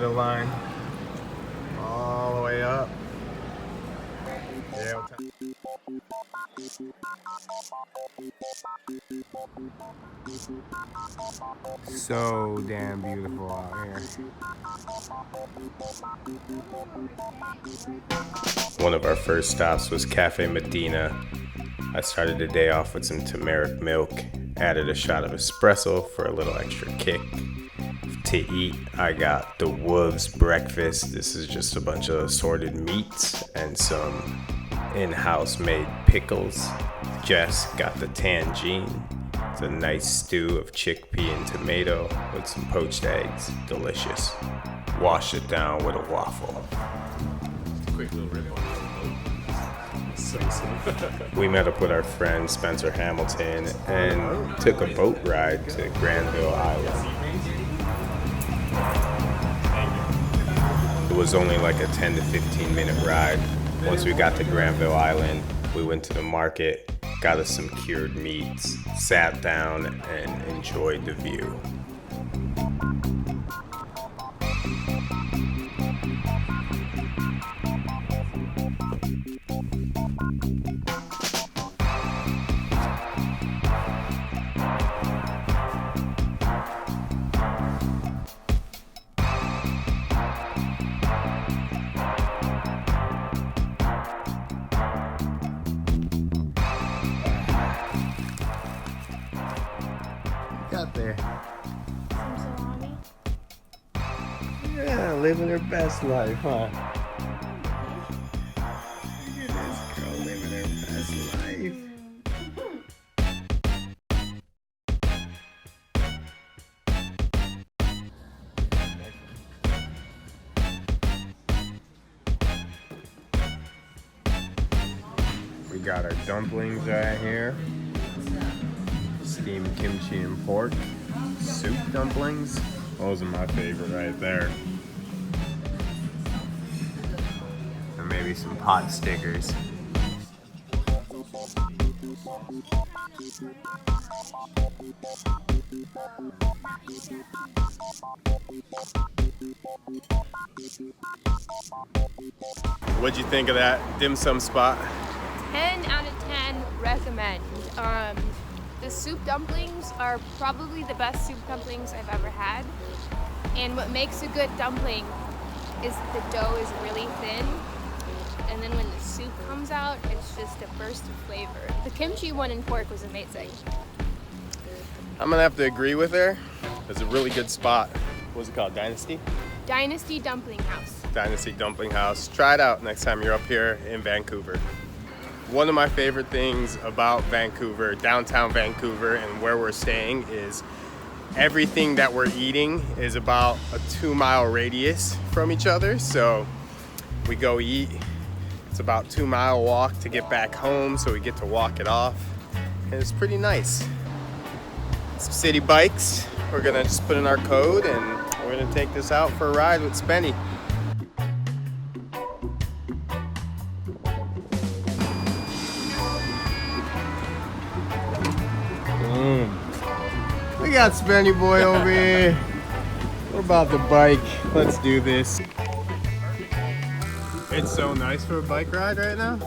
the line. All the way up. Yeah. So damn beautiful out here. One of our first stops was Cafe Medina. I started the day off with some turmeric milk, added a shot of espresso for a little extra kick. To eat, I got the Wolves breakfast. This is just a bunch of assorted meats and some in-house made pickles. Jess got the tangine. It's a nice stew of chickpea and tomato with some poached eggs. Delicious. Wash it down with a waffle. Quick little rip on We met up with our friend Spencer Hamilton and took a boat ride to Granville Island. It was only like a 10 to 15 minute ride. Once we got to Granville Island, we went to the market, got us some cured meats, sat down, and enjoyed the view. Got there. Some salami. Yeah, living her best life, huh? Look at this girl living her best life. We got our dumplings right here. Steamed kimchi and pork. Soup dumplings. Those are my favorite right there. And maybe some pot stickers. What'd you think of that dim sum spot? 10 out of 10 recommend. The soup dumplings are probably the best soup dumplings I've ever had. And what makes a good dumpling is the dough is really thin. And then when the soup comes out, it's just a burst of flavor. The kimchi one and pork was amazing. I'm gonna have to agree with her. It's a really good spot. What's it called? Dinesty? Dinesty Dumpling House. Dynasty Dumpling House. Try it out next time you're up here in Vancouver. One of my favorite things about Vancouver, downtown Vancouver, and where we're staying is everything that we're eating is about a 2-mile radius from each other. So we go eat. It's about 2-mile walk to get back home, so we get to walk it off. And it's pretty nice. Some city bikes. We're gonna just put in our code and we're gonna take this out for a ride with Spenny. We got Spenny boy over here. We're about to bike. Let's do this. It's so nice for a bike ride right now.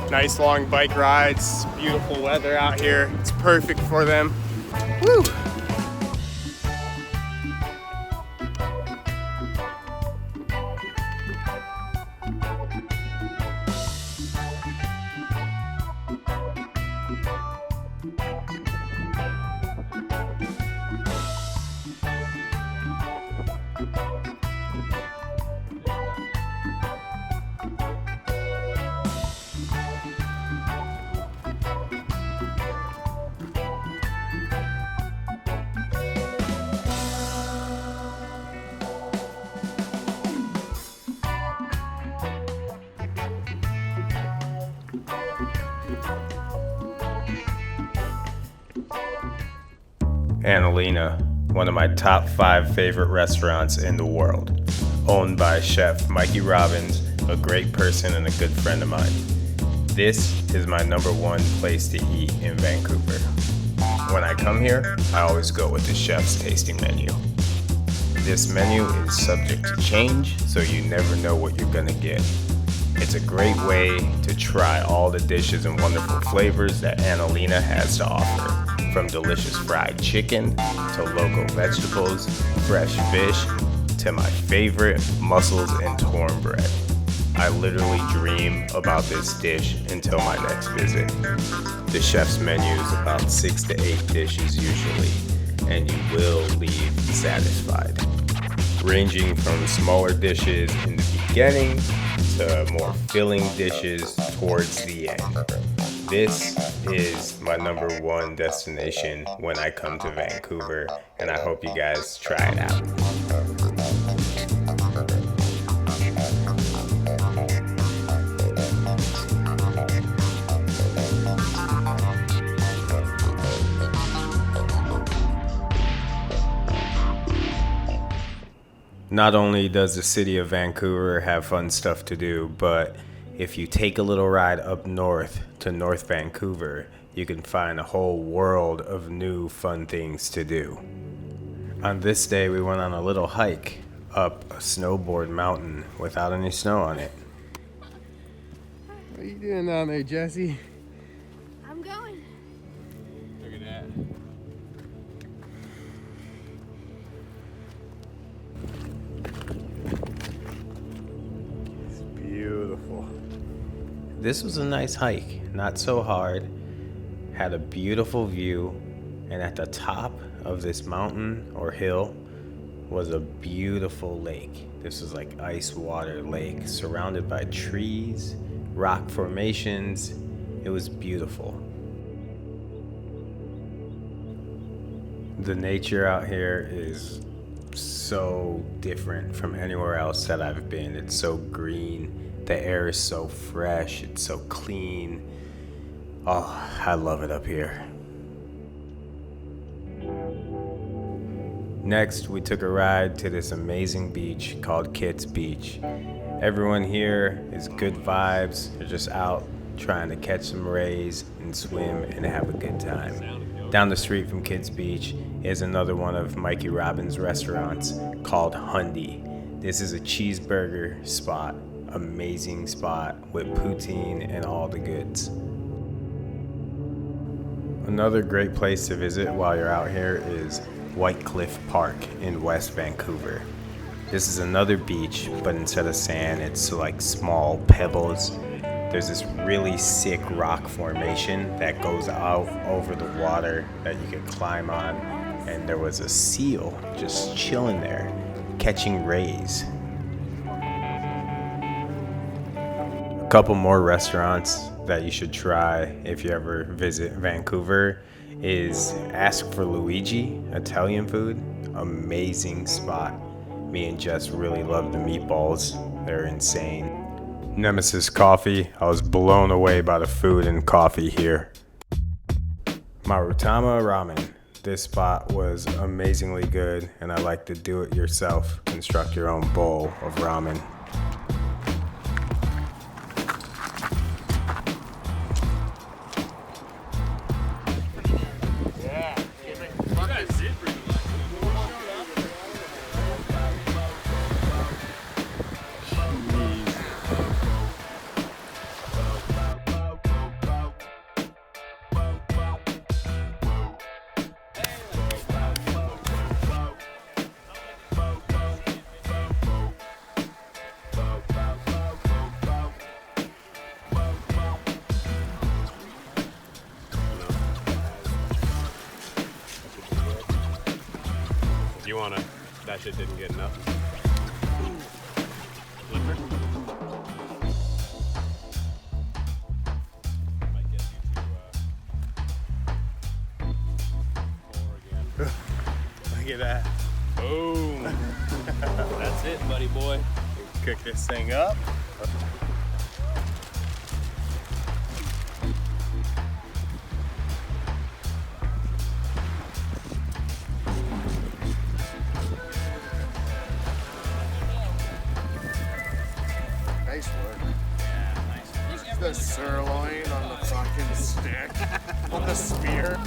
Nice long bike rides, beautiful weather out here. It's perfect for them. Woo! Lena, one of my top 5 favorite restaurants in the world, owned by Chef Mikey Robbins, a great person and a good friend of mine. This is my #1 place to eat in Vancouver. When I come here, I always go with the chef's tasting menu. This menu is subject to change, so you never know what you're gonna get. It's a great way to try all the dishes and wonderful flavors that Lena has to offer, from delicious fried chicken to local vegetables, fresh fish, to my favorite, mussels and torn bread. I literally dream about this dish until my next visit. The chef's menu is about 6 to 8 dishes usually, and you will leave satisfied. Ranging from smaller dishes in the beginning to more filling dishes towards the end. This is my #1 destination when I come to Vancouver, and I hope you guys try it out. Not only does the city of Vancouver have fun stuff to do, but if you take a little ride up north to North Vancouver, you can find a whole world of new fun things to do. On this day, we went on a little hike up a snowboard mountain without any snow on it. What are you doing down there, Jesse? I'm going. Look at that. Beautiful. This was a nice hike, not so hard, had a beautiful view, and at the top of this mountain or hill was a beautiful lake. This was like ice water lake, surrounded by trees, rock formations. It was beautiful. The nature out here is so different from anywhere else that I've been. It's so green. The air is so fresh. It's so clean. Oh, I love it up here. Next, we took a ride to this amazing beach called Kitts Beach. Everyone here is good vibes. They're just out trying to catch some rays and swim and have a good time. Down the street from Kitts Beach is another one of Mikey Robbins' restaurants called Hundy. This is a cheeseburger spot, amazing spot with poutine and all the goods. Another great place to visit while you're out here is White Cliff Park in West Vancouver. This is another beach, but instead of sand, it's like small pebbles. There's this really sick rock formation that goes out over the water that you could climb on, and there was a seal just chilling there, catching rays. A couple more restaurants that you should try if you ever visit Vancouver is Ask for Luigi, Italian food. Amazing spot. Me and Jess really love the meatballs. They're insane. Nemesis Coffee. I was blown away by the food and coffee here. Marutama Ramen. This spot was amazingly good, and I like to do it yourself, construct your own bowl of ramen. You wanna? That shit didn't get enough. Flipper. Might get you to pour again. Look at that. Boom. That's it, buddy boy. Cook this thing up. Nice work. Yeah, nice. The the sirloin on the fucking stick. On the spear.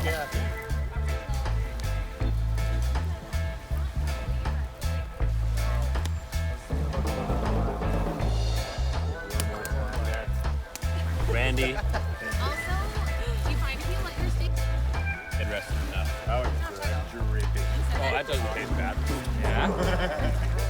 Yeah. Randy. Also, do you find if you let your steak It rested enough. That was dripping. Oh, that doesn't taste bad. Yeah?